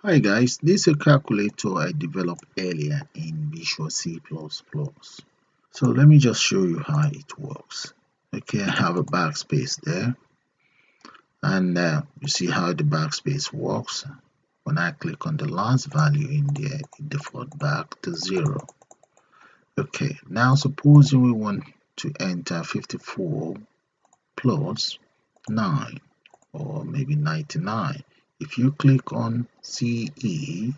Hi guys, this is a calculator I developed earlier in Visual C++. So let me just show you how it works. Okay, I have a backspace there, and you see how the backspace works. When I click on the last value in there, it defaults back to 0. Okay, now supposing we want to enter 54 plus 9 or maybe 99. If you click on CE,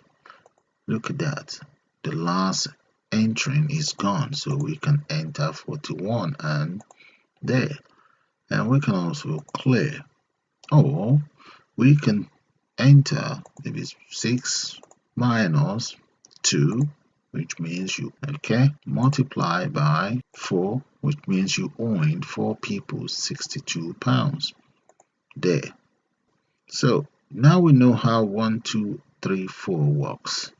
look at that. The last entering is gone, so we can enter 41 and there. And we can also clear, or we can enter maybe 6 minus 2, which means you multiply by 4, which means you owing 4 people 62 pounds there. So now we know how 1, 2, 3, 4 works.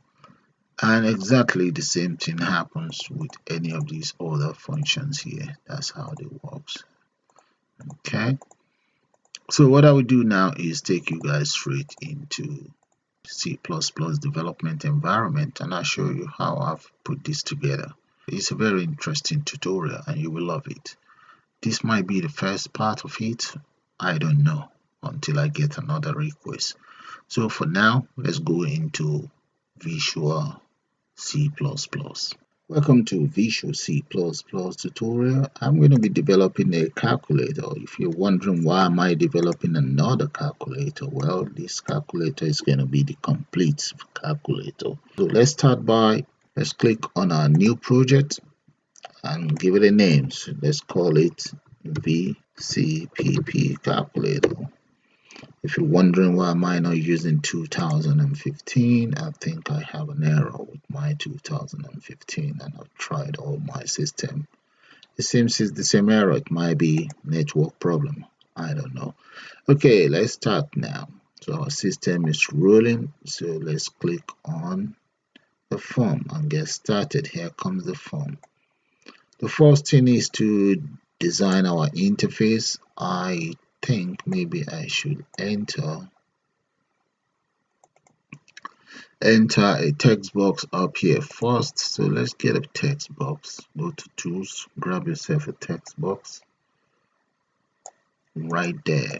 And exactly the same thing happens with any of these other functions here. That's how it works. Okay. So what I will do now is take you guys straight into C++ development environment, and I'll show you how I've put this together. It's a very interesting tutorial and you will love it. This might be the first part of it. I don't know until I get another request. So for now, let's go into Visual C++. Welcome to Visual C++ tutorial. I'm going to be developing a calculator. If you're wondering why am I developing another calculator, well, this calculator is going to be the complete calculator. So let's click on our new project and give it a name. So let's call it VCPP calculator. If you're wondering why am I not using 2015, I think I have an error with my 2015 and I've tried all my system. It seems it's the same error. It might be network problem. I don't know. Okay, let's start now. So our system is rolling. So let's click on the form and get started. Here comes the form. The first thing is to design our interface. I think maybe I should enter a text box up here first. So let's get a text box. Go to tools, grab yourself a text box right there,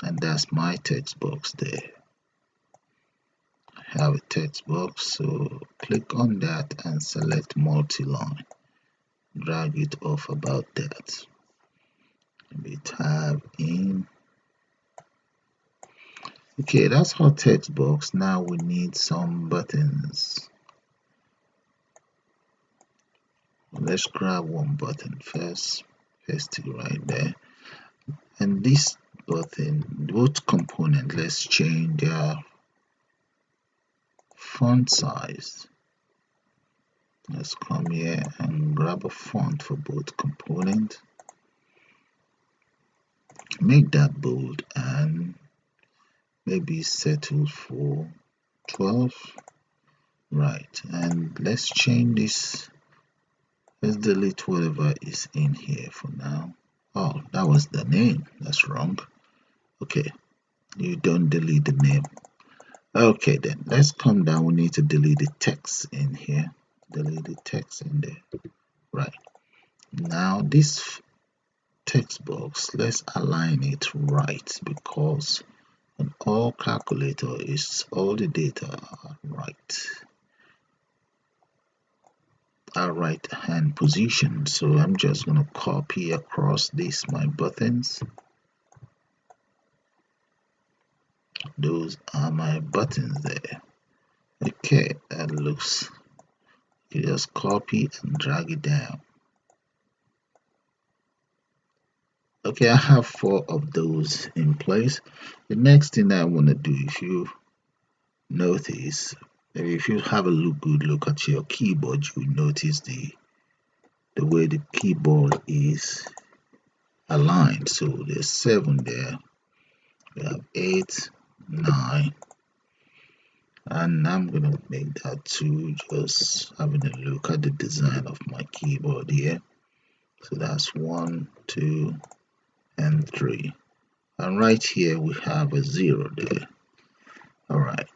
and that's my text box there. I have a text box, so click on that and select multi-line. Drag it off about that. Maybe tab in. Okay, that's our text box. Now we need some buttons. Let's grab one button first, paste it right there. And this button, both components, let's change their font size. Let's come here and grab a font for both components. Make that bold and maybe settle for 12. Right, and let's change this. Let's delete whatever is in here for now. Oh, that was the name. That's wrong. Okay, you don't delete the name. Okay, then let's come down. We need to delete the text in here. Delete the text in there. Right. Now this text box, let's align it right, because on all calculator is all the data are right. Our right hand position. So I'm just going to copy across my buttons. Those are my buttons there. Okay, that looks, you just copy and drag it down. Okay, I have 4 of those in place. The next thing I want to do, if you notice, if you have a good look at your keyboard, you will notice the way the keyboard is aligned. So there's 7 there. We have 8, 9, and I'm gonna make that 2, just having a look at the design of my keyboard here. So that's 1, 2, and 3, and right here we have a 0 there. All right,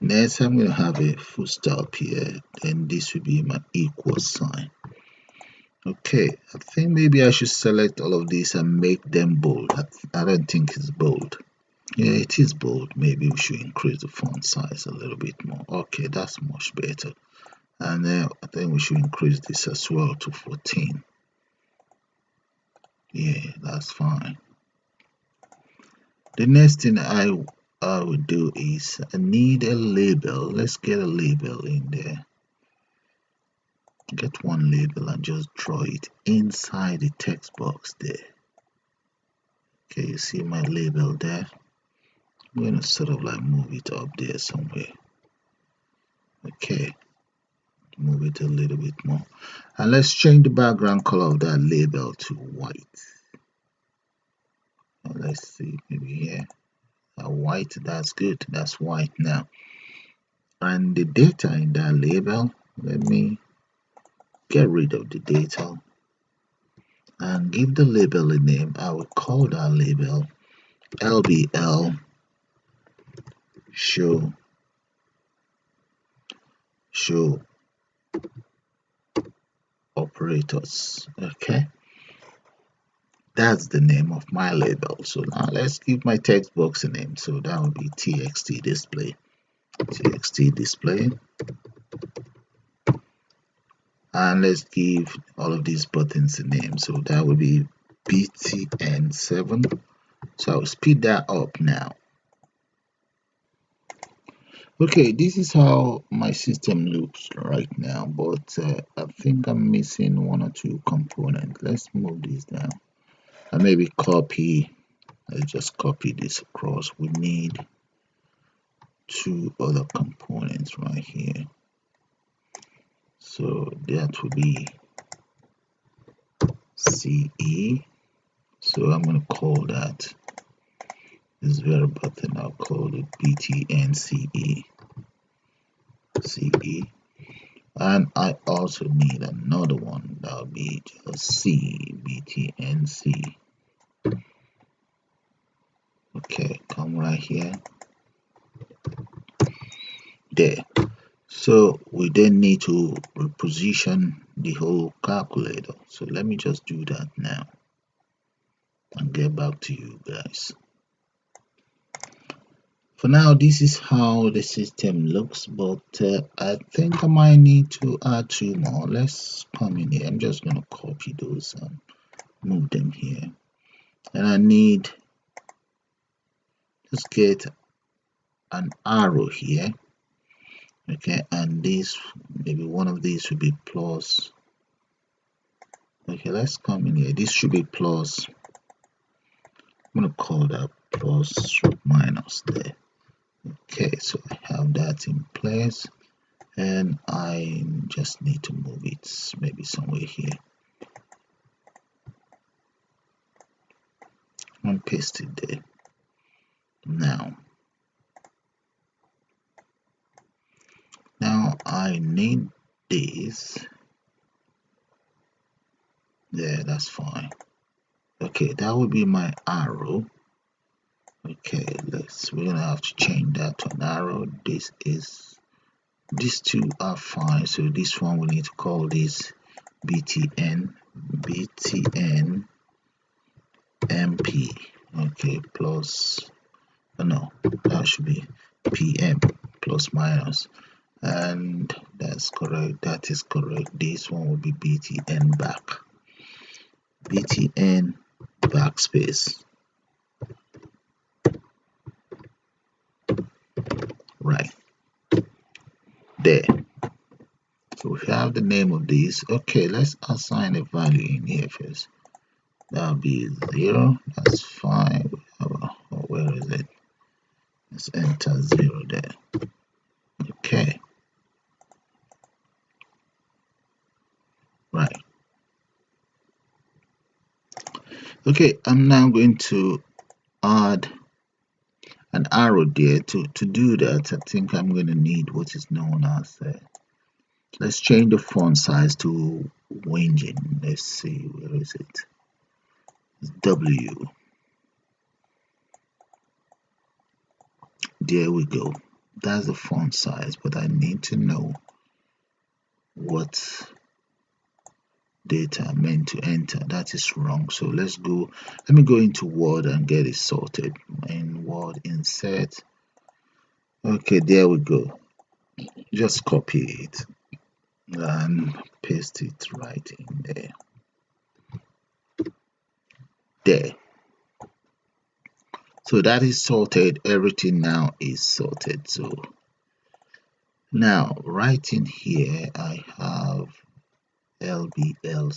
Next, I'm going to have a full stop here, then this will be my equal sign. Okay, I think maybe I should select all of these and make them bold. I don't think it's bold. Yeah, it is bold. Maybe we should increase the font size a little bit more. Okay, that's much better. And then I think we should increase this as well to 14. Yeah, that's fine. The next thing I will do is I need a label. Let's get a label in there. Get one label and just draw it inside the text box there. Okay, you see my label there? I'm going to sort of like move it up there somewhere. Okay, move it a little bit more. And let's change the background color of that label to white. Now let's see, maybe here. White, that's good. That's white now. And the data in that label, let me get rid of the data and give the label a name. I will call that label LBL show operators. Okay, that's the name of my label. So now let's give my text box a name. So that would be txt display. And let's give all of these buttons a name. So that would be btn7. So I'll speed that up now. Okay, this is how my system looks right now, but I think I'm missing one or two components. Let's move this down and maybe let's just copy this across. We need two other components right here. So that would be CE. So I'm going to call that this very button, I'll call it btnce. And I also need another one that will be just btnc. Okay, come right here. There. So we then need to reposition the whole calculator. So let me just do that now and get back to you guys. For now, this is how the system looks, but I think I might need to add two more. Let's come in here. I'm just going to copy those and move them here. And I need, let's get an arrow here. Okay, and this, maybe one of these should be plus. Okay, let's come in here. This should be plus. I'm going to call that plus minus there. Okay, so I have that in place, and I just need to move it maybe somewhere here and paste it there. Now I need this. Yeah, that's fine. Okay, that would be my arrow. Okay, we're gonna have to change that to an arrow. These two are fine. So this one we need to call this btn mp. Okay, plus, no, that should be pm plus minus, and that's correct. That is correct. This one will be btn backspace. Right there. So we have the name of these. Okay, let's assign a value in here first. That'll be 0. That's fine. Where is it? Let's enter 0 there. Okay. Right. Okay, I'm now going to add an arrow there. To do that, I think I'm going to need what is known as let's change the font size to Winging. Let's see, where is it? It's W. There we go. that's the font size, but I need to know what data I'm meant to enter. That is wrong. So let me go into Word and get it sorted. In Word, insert. Okay, there we go. Just copy it and paste it right in there. So that is sorted. Everything now is sorted. So now right in here I have LBL,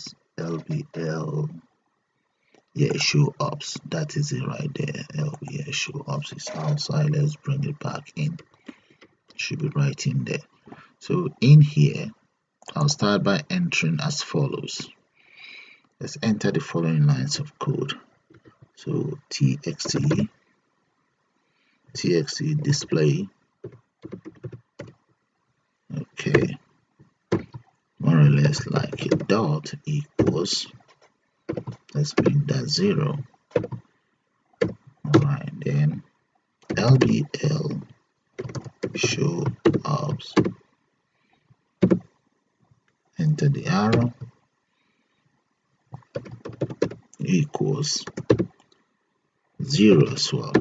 yeah, show ups. That is it right there. LBL show ups is outside. Let's bring it back in. Should be right in there. So in here I'll start by entering as follows. Let's enter the following lines of code. So txt display, okay, more or less like a dot equals, let's make that 0. Alright, then LBL show ups, enter the arrow, equals 0 as well.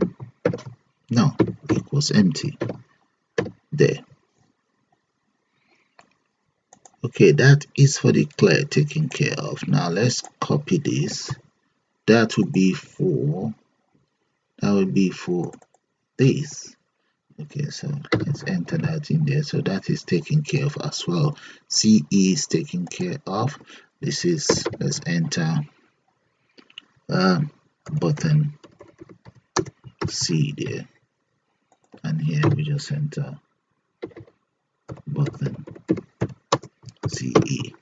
No, equals empty. There. Okay, that is for the clear taken care of. Now let's copy this. That would be for this. Okay, so let's enter that in there. So that is taken care of as well. CE is taken care of. This is, let's enter button C there, and here we just enter button CE,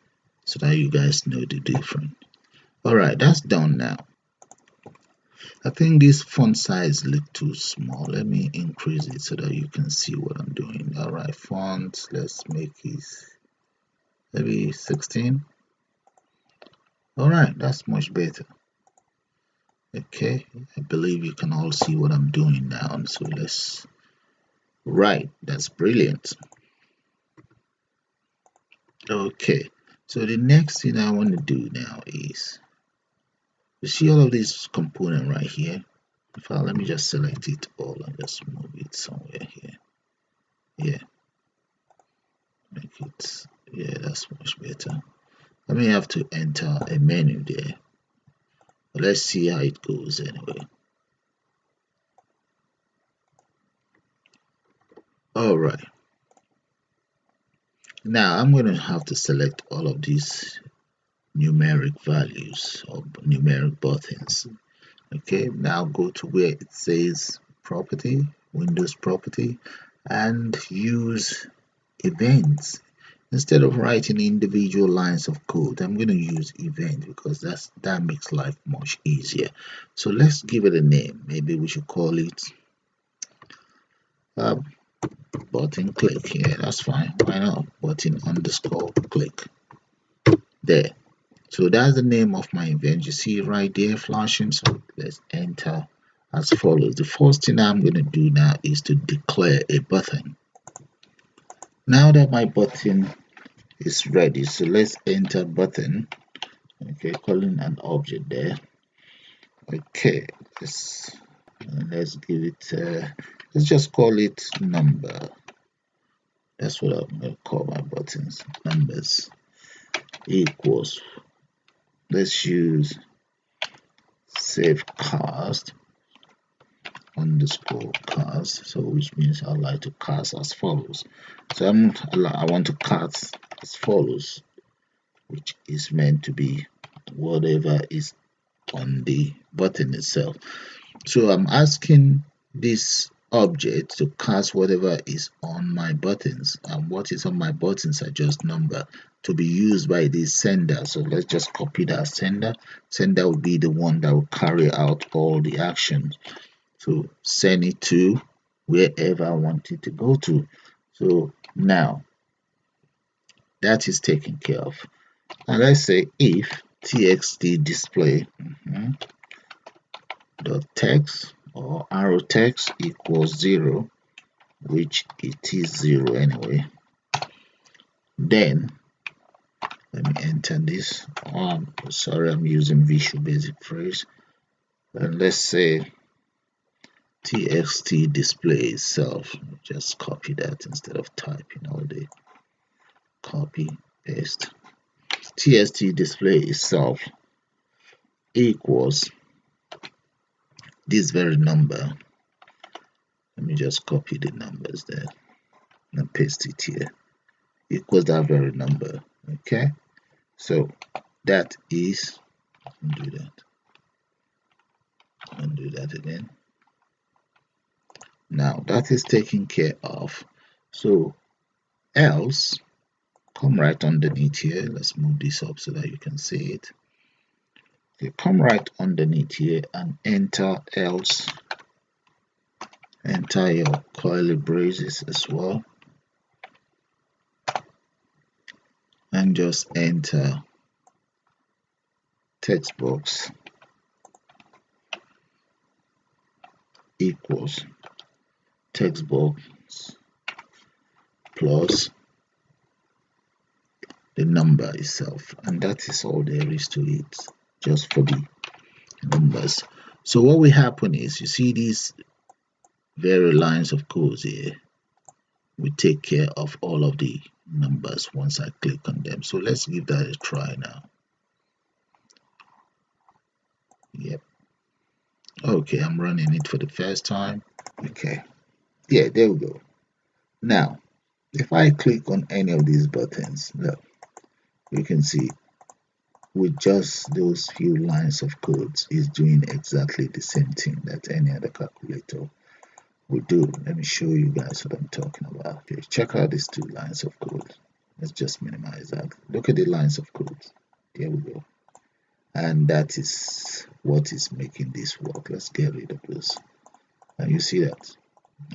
so that you guys know the difference. All right, that's done now. I think this font size look too small. Let me increase it so that you can see what I'm doing. All right, font, let's make it maybe 16. All right, that's much better. Okay, I believe you can all see what I'm doing now. So let's, right, that's brilliant. Okay, so the next thing I want to do now is, you see all of this component right here. In fact, let me just select it all and just move it somewhere here. Yeah, make it, yeah, that's much better. I may have to enter a menu there, but let's see how it goes anyway. All right, now I'm going to have to select all of these numeric values or numeric buttons. Okay, now go to where it says property, Windows property, and use events. Instead of writing individual lines of code, I'm going to use event because that makes life much easier. So let's give it a name. Maybe we should call it button click. Yeah, that's fine. Why not? Button underscore click. There. So that's the name of my event. You see it right there flashing. So let's enter as follows. The first thing I'm going to do now is to declare a button. Now that my button is ready, so let's enter button. Okay, calling an object there. Okay, let's give it let's just call it number. That's what I'm going to call my buttons, numbers, equals, let's use save cast underscore cast, so which means I like to cast as follows. So I want to cast as follows, which is meant to be whatever is on the button itself. So I'm asking this object to cast whatever is on my buttons, and what is on my buttons are just number to be used by the sender. So let's just copy that sender. Sender will be the one that will carry out all the actions. So send it to wherever I want it to go to. So now that is taken care of. And let's say if txt display dot text or arrow text equals 0, which it is 0 anyway. Then let me enter this. Sorry, I'm using Visual Basic Phrase. And let's say txt display itself. Just copy that instead of typing all day. Copy, paste. Txt display itself equals this very number. Let me just copy the numbers there and paste it here. Equals that very number. Okay, so that is, undo that again. Now that is taken care of. So else, come right underneath here. Let's move this up so that you can see it. Okay, come right underneath here and enter else. Enter your curly braces as well. And just enter text box equals text box plus the number itself, and that is all there is to it, just for the numbers. So what will happen is, you see these very lines of codes here, we take care of all of the numbers once I click on them. So let's give that a try now. Yep. Okay, I'm running it for the first time. Okay, yeah, there we go. Now if I click on any of these buttons, look, you can see with just those few lines of codes is doing exactly the same thing that any other calculator would do. Let me show you guys what I'm talking about. Okay, check out these 2 lines of code. Let's just minimize that. Look at the lines of code. There we go. And that is what is making this work. Let's get rid of this. And you see that.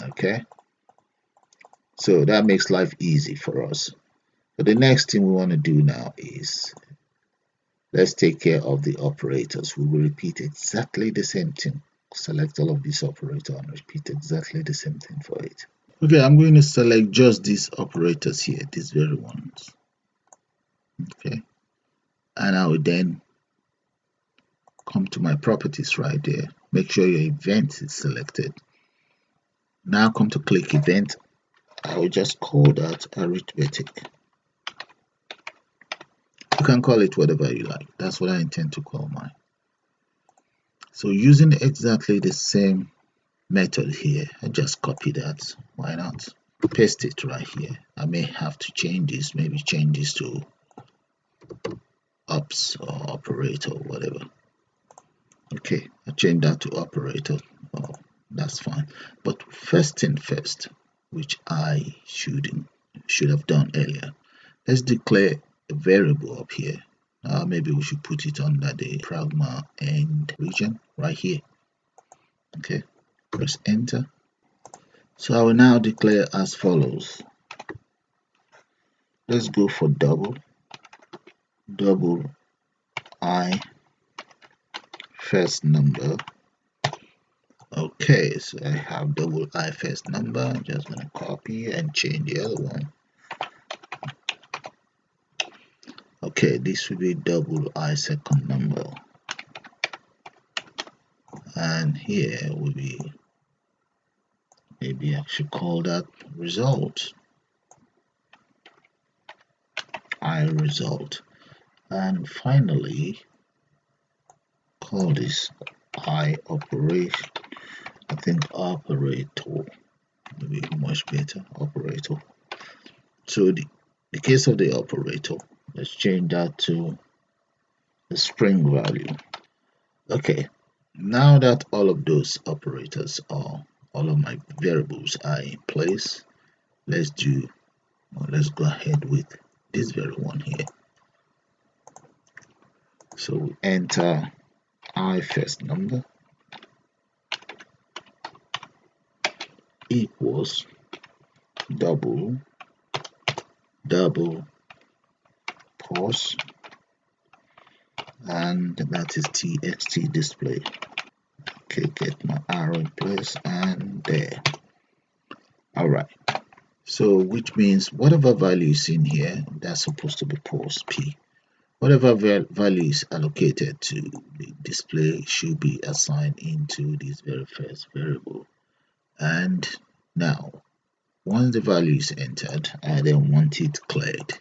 Okay, so that makes life easy for us. But the next thing we want to do now is, let's take care of the operators. We will repeat exactly the same thing. Select all of these operators and repeat exactly the same thing for it. Okay, I'm going to select just these operators here, these very ones. Okay, and I will then come to my properties right there. Make sure your event is selected. Now come to click event. I will just call that arithmetic. You can call it whatever you like. That's what I intend to call mine. So using exactly the same method here, I just copy that. Why not? Paste it right here. I may have to change this, maybe change this to ops or operator or whatever. Okay, I change that to operator. Oh, that's fine. But first thing first, which I should have done earlier, let's declare a variable up here. Maybe we should put it under the pragma end region right here. Okay, press enter. So I will now declare as follows. Let's go for double I first number. Okay, so I have double I first number. I'm just going to copy and change the other one. Okay, this will be double I second number, and here will be, maybe I should call that result, I result, and finally call this I operation. I think operator will be much better. Operator. So the case of the operator, let's change that to the string value. Okay, now that all of those operators are, all of my variables are in place, let's go ahead with this very one here. So we enter I first number equals double pause, and that is txt display. Okay, get my arrow in place, and there. All right, so which means whatever value is in here, that's supposed to be post P. Whatever value is allocated to the display should be assigned into this very first variable. And now, once the value is entered, I then want it cleared.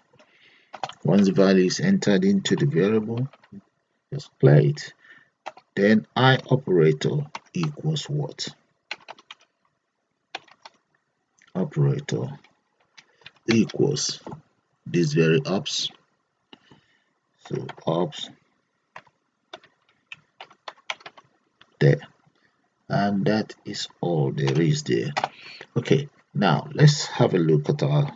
Once the value is entered into the variable, just clear it. Then I operator equals what? Operator equals this very ops. So ops there, and that is all there is there. Okay, now let's have a look at our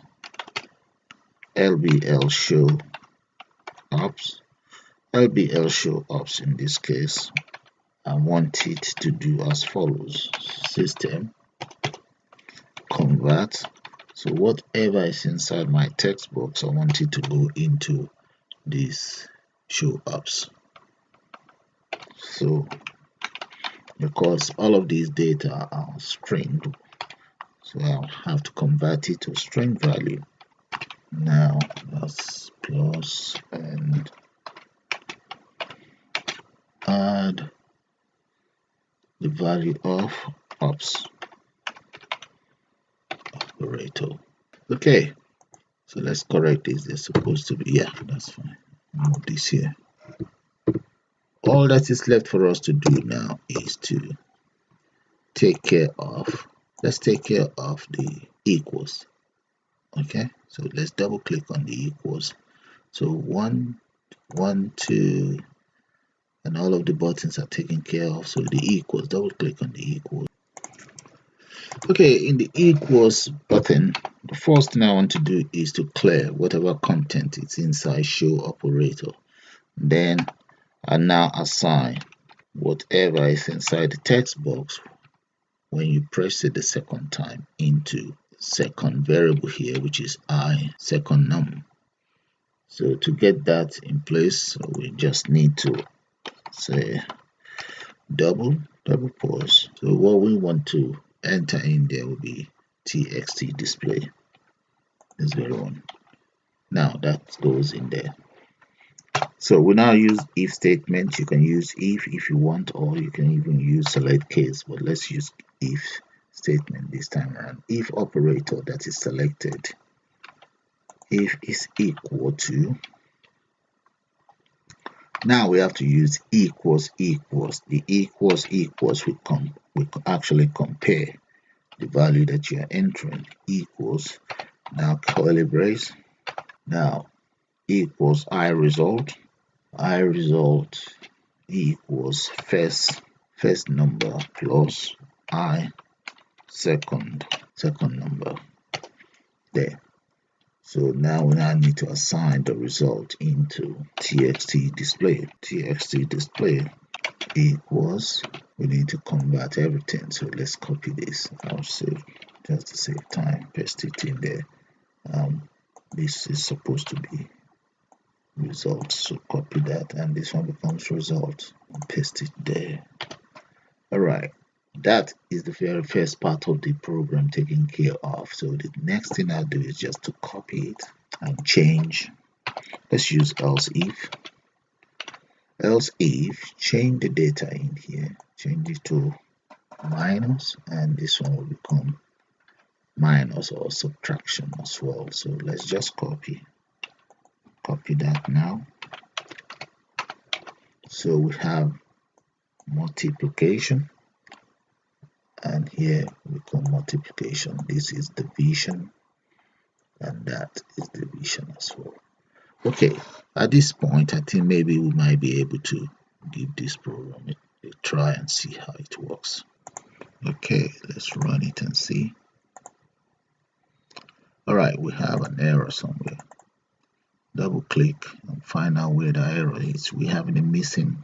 LBL show ops. LBL show ops in this case, I want it to do as follows: system convert. So whatever is inside my text box, I want it to go into this show ops. So because all of these data are stringed, so I'll have to convert it to string value. Now that's plus and add the value of ops operator. Okay, so let's correct this. They're supposed to be, yeah, that's fine. Move this here. All that is left for us to do now is to take care of, let's take care of the equals. Okay, so let's double click on the equals. So 1, 1, 2, and all of the buttons are taken care of. So the equals, double click on the equals. Okay, in the equals button, the first thing I want to do is to clear whatever content is inside show operator. Then I now assign whatever is inside the text box when you press it the second time into second variable here, which is I second num. So to get that in place, we just need to say double pause. So what we want to enter in there will be txt display, this very one. Now that goes in there. So we now use if statement. You can use if you want, or you can even use select case, but let's use if statement this time around. If operator that is selected, if is equal to, now we have to use equals. The equals we actually compare the value that you are entering. Equals, now curly brace, now equals I result equals first number plus I second number there. So now we need to assign the result into txt display. Txt display equals, we need to convert everything. So let's copy this. I'll save just to save time, paste it in there. This is supposed to be results, so copy that, and this one becomes result and paste it there. All right, that is the very first part of the program taken care of. So the next thing I'll do is just to copy it and change. Let's use else if change the data in here, change it to minus, and this one will become minus or subtraction as well. So let's just copy that now. So we have multiplication, and here we call multiplication. This is division, and that is division as well. Okay, at this point I think maybe we might be able to give this program a try and see how it works. Okay, let's run it and see. All right, we have an error somewhere. Double click and find out where the error is. We have a missing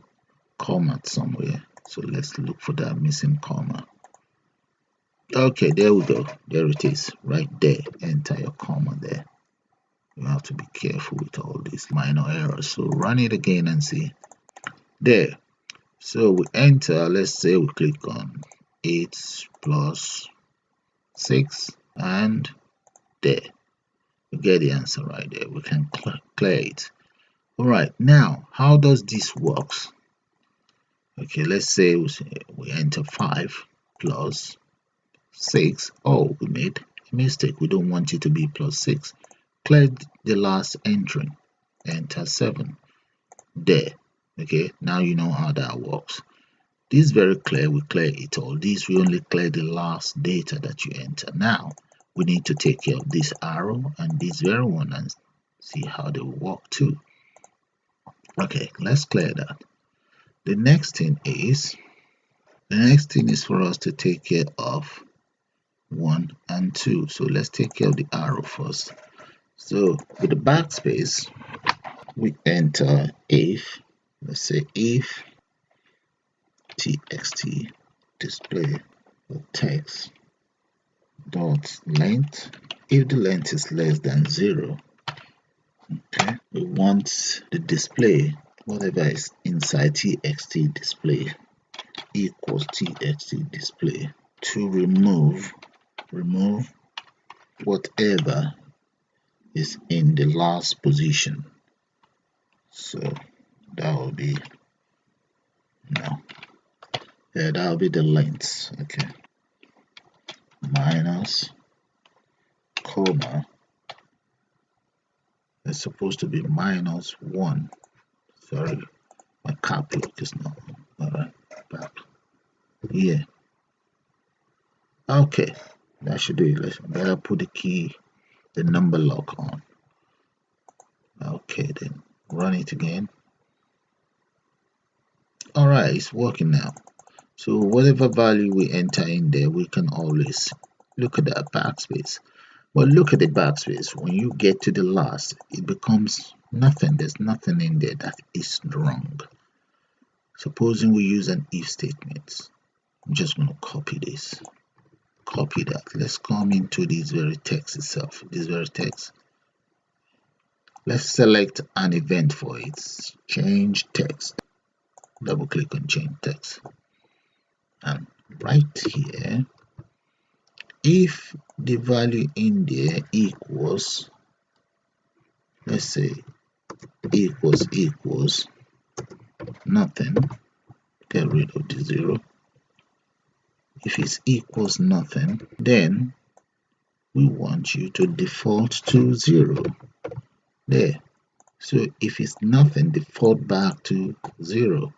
comma somewhere, so let's look for that missing comma. Okay, there we go. There it is, right there. Enter your comma there. You have to be careful with all these minor errors. So run it again and see. There. So we enter, let's say we click on 8 plus 6. and there. We get the answer right there. We can clear it. All right, now how does this works? Okay, let's say we enter 5 plus 6. Oh, we made a mistake. We don't want it to be plus 6. Clear the last entry. Enter 7. There. Okay, now you know how that works. This is very clear. We clear it all. This we only clear the last data that you enter. Now we need to take care of this arrow and this very one and see how they work too. Okay, let's clear that. The next thing is for us to take care of 1 and 2. So let's take care of the arrow first. So with the backspace, we enter if, let's say if txt display the text dot length. If the length is less than 0, okay, we want the display, whatever is inside txt display equals txt display to remove whatever is in the last position. So that will be no. Yeah, that will be the length. Okay. Minus comma. It's supposed to be -1. Sorry, my cap lock is not on. Alright, back. Yeah. Okay, that should do it. Let's better put the key, the number lock on. Okay, then run it again. Alright, it's working now. So whatever value we enter in there, we can always look at that backspace. Well, look at the backspace. When you get to the last, it becomes nothing. There's nothing in there that is wrong. Supposing we use an if statement. I'm just going to copy this. Copy that. Let's come into this very text itself. This very text. Let's select an event for it. Change text. Double click on change text. And right here, if the value in there equals, let's say equals nothing, get rid of the 0. If it equals nothing, then we want you to default to 0 there. So if it's nothing, default back to 0.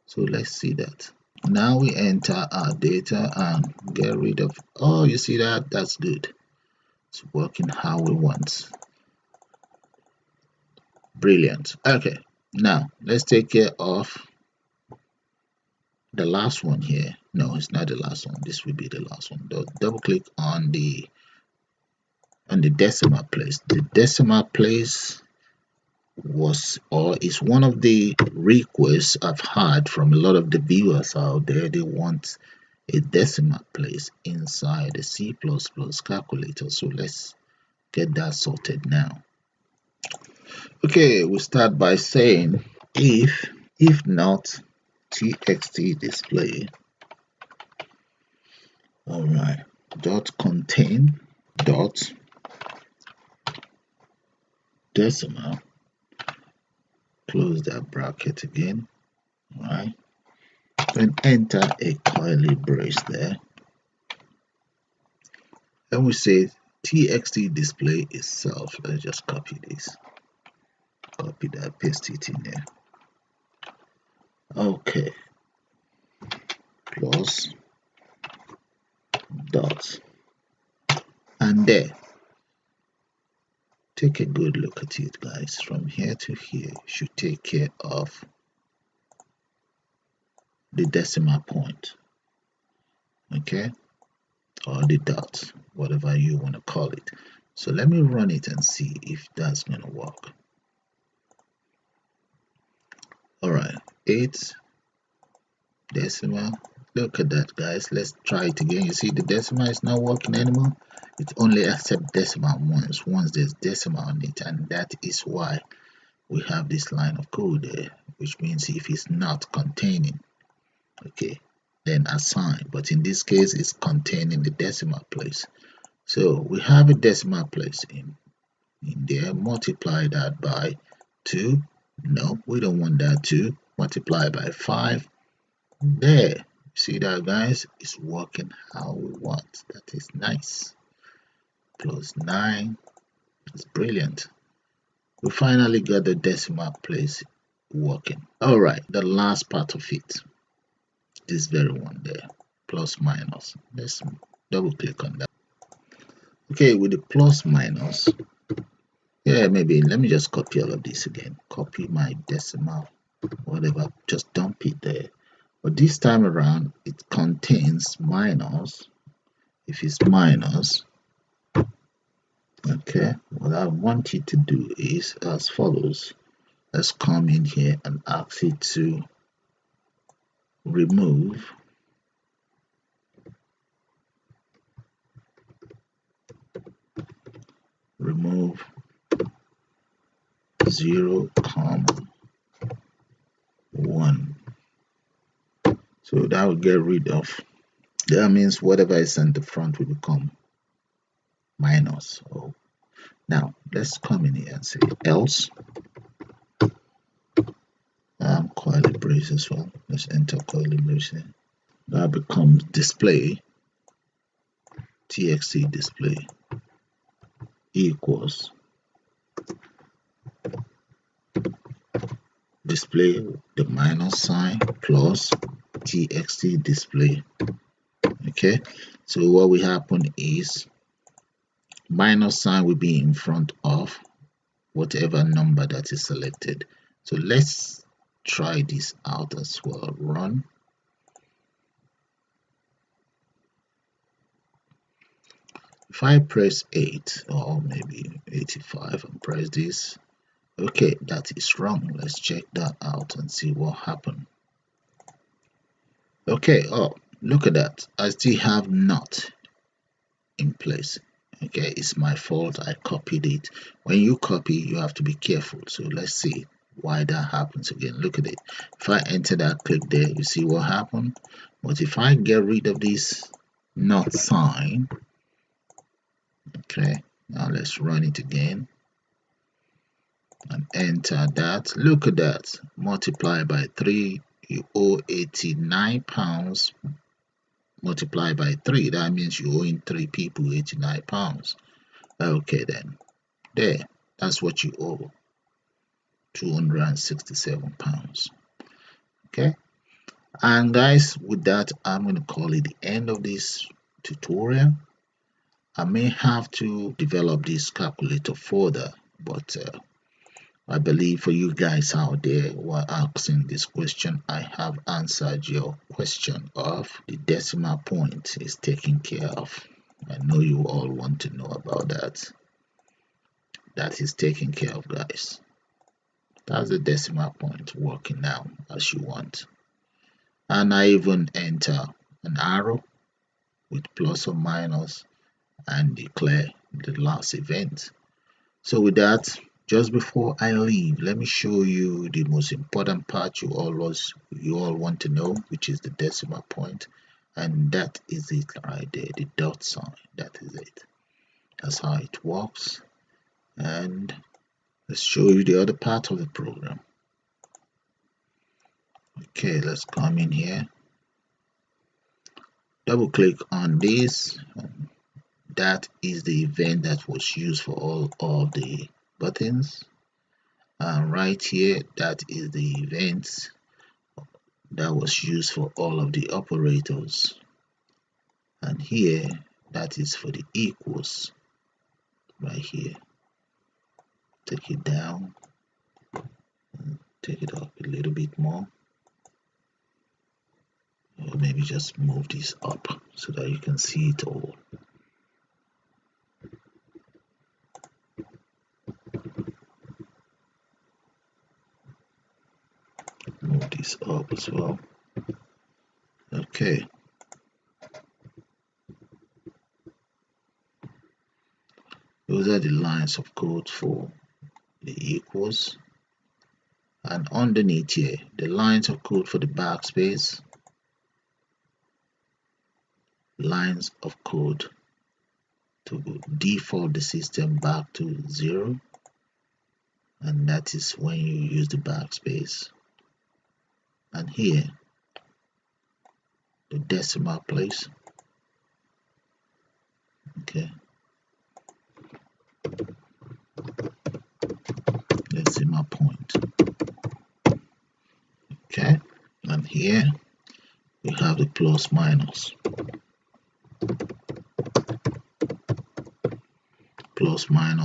So let's see that. Now we enter our data and get rid of, oh, you see that? That's good. It's working how we want. Brilliant. Okay, now let's take care of the last one here. No, it's not the last one. This will be the last one. Double click on the decimal place. The decimal place is one of the requests I've had from a lot of the viewers out there. They want a decimal place inside the C++ calculator. So let's get that sorted now. Okay, we start by saying if not txt display, all right, dot contain dot decimal, close that bracket again, all right, then enter a curly brace there, and we say txt display itself. Let's just copy this, copy that, paste it in there. Okay, plus dot, and there. Take a good look at it, guys. From here to here should take care of the decimal point, okay, or the dot, whatever you want to call it. So let me run it and see if that's going to work. All right, 8 decimal. Look at that, guys. Let's try it again. You see the decimal is not working anymore. It only accepts decimal once there's decimal on it, and that is why we have this line of code there, which means if it's not containing, okay, then assign. But in this case, it's containing the decimal place. So we have a decimal place in there. Multiply that by 2. No, we don't want that 2. Multiply by 5. There. See that, guys? It's working how we want. That is nice. Plus 9. It's brilliant. We finally got the decimal place working. All right, the last part of it, this very one there, plus minus. Let's double click on that. Okay, with the plus minus, yeah, maybe let me just copy all of this again. Copy my decimal, whatever, just dump it there. But this time around, it contains minus. If it's minus, okay, what I want you to do is as follows. Let's come in here and ask it to remove remove 0, 1. So that will get rid of, that means whatever is in the front will become minus. Oh, now let's come in here and say else. Curly brace as well. Let's enter curly brace here. That becomes display, txt display equals display the minus sign plus txt display. Okay, so what will happen is minus sign will be in front of whatever number that is selected. So let's try this out as well. Run. If I press 8 or maybe 85 and press this, okay, that is wrong. Let's check that out and see what happened. Okay, oh, look at that. I still have not in place. Okay, it's my fault. I copied it. When you copy, you have to be careful. So let's see why that happens again. Look at it. If I enter that, click there, you see what happened. But if I get rid of this not sign, okay, now let's run it again and enter that. Look at that. Multiply by 3, you owe 89 pounds. Multiply by 3, that means you're owing 3 people 89 pounds. Okay, then there, that's what you owe, 267 pounds. Okay, and guys, with that, I'm going to call it the end of this tutorial. I may have to develop this calculator further, but I believe for you guys out there who are asking this question, I have answered your question of the decimal point is taken care of. I know you all want to know about that. That is taken care of, guys. That's the decimal point working now as you want. And I even enter an arrow with plus or minus and declare the last event. So with that, just before I leave, let me show you the most important part you all want to know, which is the decimal point. And that is it right there, the dot sign. That is it. That's how it works. And let's show you the other part of the program. Okay, let's come in here. Double click on this. That is the event that was used for all of the buttons. And right here, that is the event that was used for all of the operators. And here, that is for the equals. Right here. Take it down. Take it up a little bit more. Or maybe just move this up so that you can see it all. Move this up as well. Okay. Those are the lines of code for the equals. And underneath here, the lines of code for the backspace, lines of code to default the system back to 0, and that is when you use the backspace. And here the decimal place, okay, decimal point, okay, and here we have the plus minus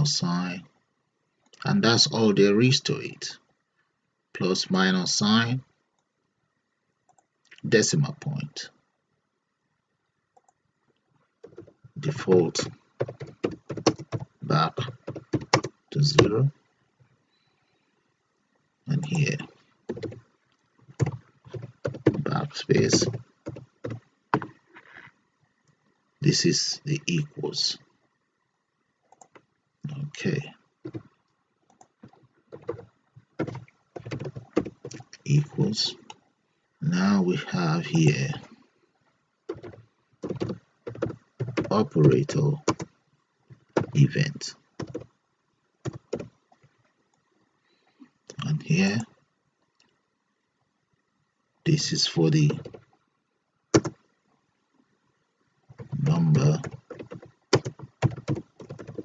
sign, and that's all there is to it. Plus minus sign, decimal point, default back to 0, and here backspace. This is the equals. Okay, equals. Now we have here operator event, and here this is for the number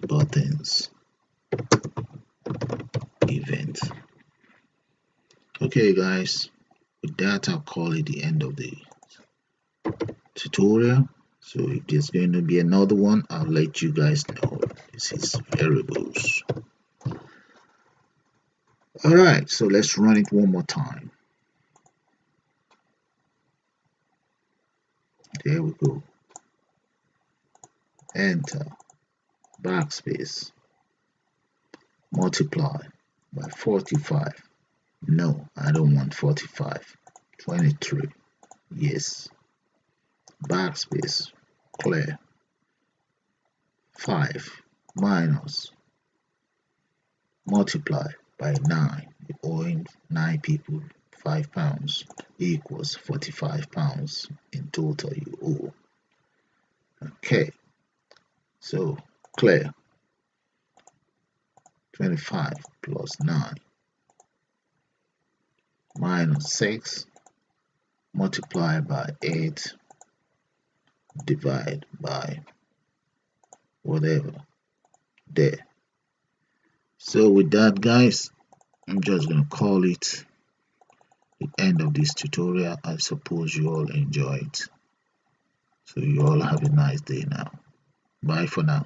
buttons event. Okay guys, with that I'll call it the end of the tutorial. So if there's going to be another one, I'll let you guys know. This is variables. Alright, so let's run it one more time. There we go. Enter. Backspace. Multiply by 45. No, I don't want 45. 23. Yes. Backspace. Clear. 5 minus. Multiply by 9. You're owing 9 people £5 equals £45 in total you owe. Okay, so clear. 25 plus 9 minus 6 multiply by 8 divide by whatever there. So with that guys, I'm just gonna call it the end of this tutorial. I suppose you all enjoyed. So you all have a nice day now. Bye for now.